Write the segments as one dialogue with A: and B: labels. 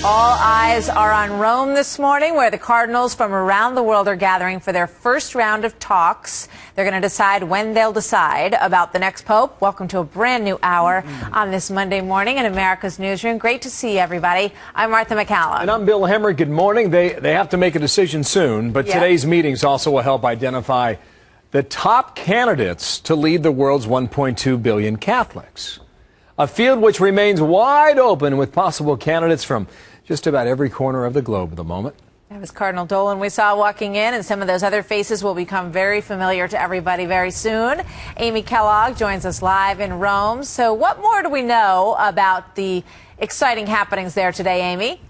A: All eyes are on Rome this morning, where the Cardinals from around the world are gathering for their first round of talks. They're going to decide when they'll decide about the next pope. Welcome to a brand new hour on this Monday morning in America's Newsroom. Great to see everybody. I'm Martha McCallum.
B: And I'm Bill Hemmer. Good morning. They have to make a decision soon, but today's meetings also will help identify the top candidates to lead the world's 1.2 billion Catholics. A field which remains wide open with possible candidates from just about every corner of the globe at the moment.
A: That was Cardinal Dolan we saw walking in, and some of those other faces will become very familiar to everybody very soon. Amy Kellogg joins us live in Rome. So what more do we know about the exciting happenings there today, Amy?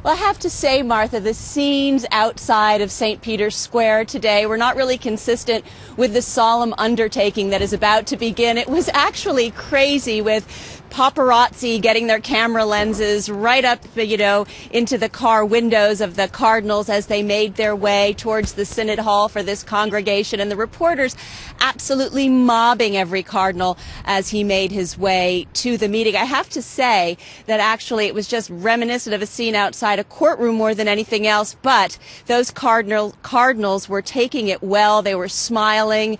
C: Well, I have to say, Martha, the scenes outside of St. Peter's Square today were not really consistent with the solemn undertaking that is about to begin. It was actually crazy, with paparazzi getting their camera lenses right up, into the car windows of the Cardinals as they made their way towards the Synod Hall for this congregation, and the reporters absolutely mobbing every Cardinal as he made his way to the meeting. I have to say that actually it was just reminiscent of a scene outside a courtroom more than anything else, but those Cardinals were taking it well. They were smiling.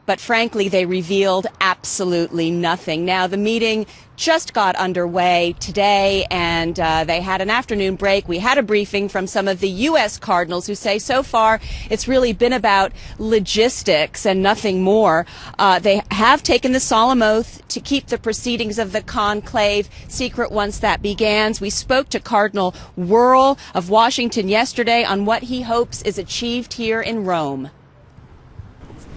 C: But frankly, they revealed absolutely nothing. Now, the meeting just got underway today, and they had an afternoon break. We had a briefing from some of the U.S. Cardinals who say so far it's really been about logistics and nothing more. They have taken the solemn oath to keep the proceedings of the conclave secret once that begins. We spoke to Cardinal Wuerl of Washington yesterday on what he hopes is achieved here in Rome.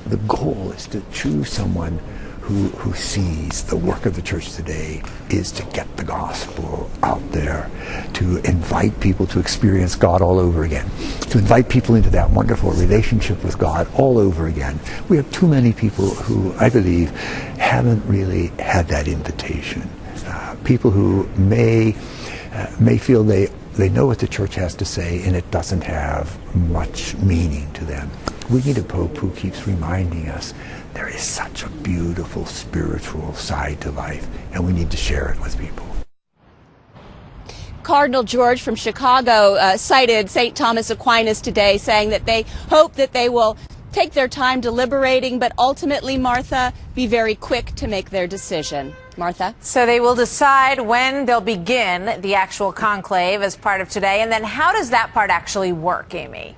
D: The goal is to choose someone who sees the work of the church today is to get the gospel out there, to invite people to experience God all over again, to invite people into that wonderful relationship with God all over again. We have too many people who, I believe, haven't really had that invitation. People who may feel they know what the church has to say and it doesn't have much meaning to them. We need a pope who keeps reminding us there is such a beautiful spiritual side to life, and we need to share it with people.
C: Cardinal George from Chicago cited St. Thomas Aquinas today, saying that they hope that they will take their time deliberating, but ultimately, Martha, be very quick to make their decision. Martha?
A: So they will decide when they'll begin the actual conclave as part of today, and then how does that part actually work, Amy?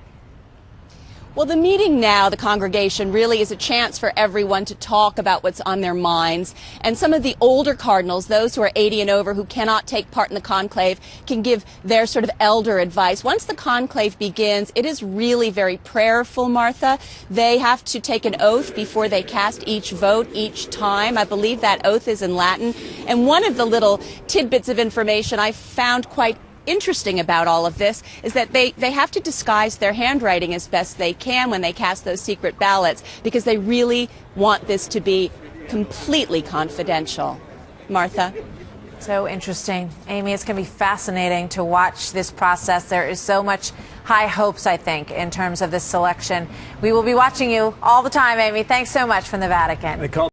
C: Well, the meeting now, the congregation, really is a chance for everyone to talk about what's on their minds. And some of the older cardinals, those who are 80 and over, who cannot take part in the conclave, can give their sort of elder advice. Once the conclave begins, it is really very prayerful, Martha. They have to take an oath before they cast each vote each time. I believe that oath is in Latin. And one of the little tidbits of information I found quite interesting about all of this is that they have to disguise their handwriting as best they can when they cast those secret ballots, because they really want this to be completely confidential. Martha?
A: So interesting. Amy, it's going to be fascinating to watch this process. There is so much high hopes, I think, in terms of this selection. We will be watching you all the time, Amy. Thanks so much from the Vatican.